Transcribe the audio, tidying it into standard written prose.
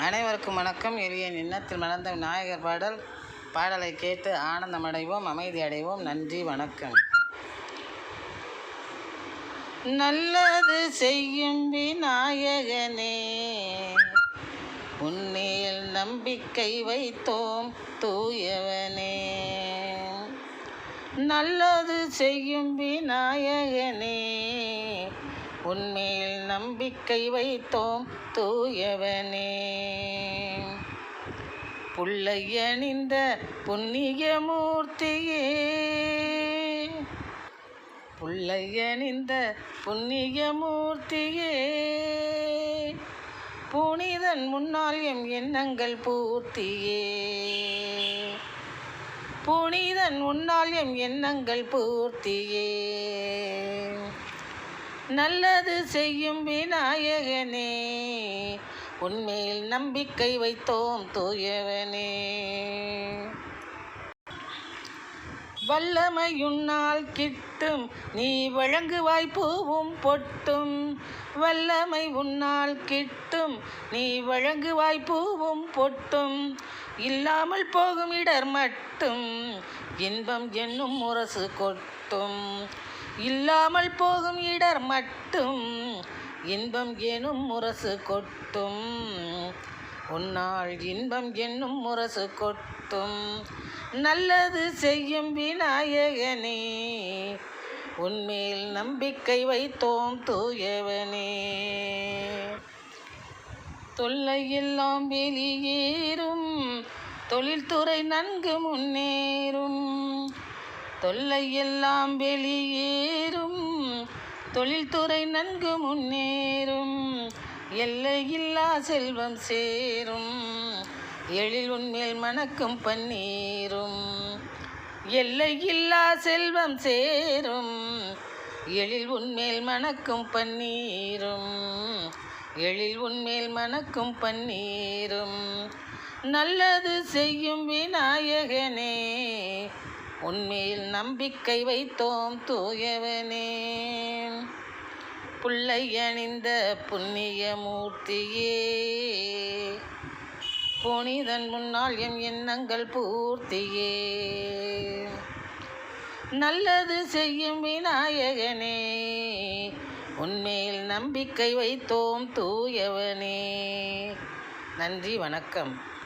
அனைவருக்கும் வணக்கம். எளிய எண்ணத்தில் மலர்ந்த விநாயகர் பாடலை கேட்டு ஆனந்தமடைவோம், அமைதி அடைவோம். நன்றி, வணக்கம். நல்லது செய்யும் விநாயகனே, உன்னில் நம்பிக்கை வைத்தோம் தூயவனே. நல்லது செய்யும் விநாயகனே, உன்மேல் நம்பிக்கை வைத்தோம் தூயவனே. புல்லை அணிந்த புண்ணிய மூர்த்தியே, புல்லை அணிந்த புண்ணிய மூர்த்தியே, புனிதன் முன்னால் எம் எண்ணங்கள் பூர்த்தியே, புனிதன் முன்னால் எம் எண்ணங்கள் பூர்த்தியே. நல்லது செய்யும் விநாயகனே, உன்மேல் நம்பிக்கை வைத்தோம் தூயவனே. வல்லமையுன்னால் கிட்டும் நீ வழங்குவாய் பூவும் பொட்டும், வல்லமை உன்னால் கிட்டும் நீ வழங்குவாய் பூவும் பொட்டும். இல்லாமல் போகும் இடர் மட்டும் இன்பம் என்னும் முரசு கொட்டும், இல்லாமல் போகும் இடர் மட்டும் இன்பம் எனும் முரசு கொட்டும். உன்னால் இன்பம் என்னும் முரசு கொட்டும். நல்லது செய்யும் விநாயகனே, உன்மேல் நம்பிக்கை வைத்தோம் தூயவனே. தொல்லையெல்லாம் வெளியேறும், தொழில்துறை நன்கு முன்னேறும். தொல்லையெல்லாம் வெளியேறும், தொழில்துறை நன்கு முன்னேறும். எல்லையில்லா செல்வம் சேரும், எழில் உன்மேல் மணக்கும் பன்னீரும். எல்லையில்லா செல்வம் சேரும், எழில் உன்மேல் மணக்கும் பன்னீரும். எழில் உன்மேல் மணக்கும் பன்னீரும். நல்லது செய்யும் விநாயகனே, உன்மேல் நம்பிக்கை வைத்தோம் தூயவனே. புல்லை அணிந்த புண்ணிய மூர்த்தியே, புனிதன் முன்னால் எம் எண்ணங்கள் பூர்த்தியே. நல்லது செய்யும் விநாயகனே, உன்மேல் நம்பிக்கை வைத்தோம் தூயவனே. நன்றி, வணக்கம்.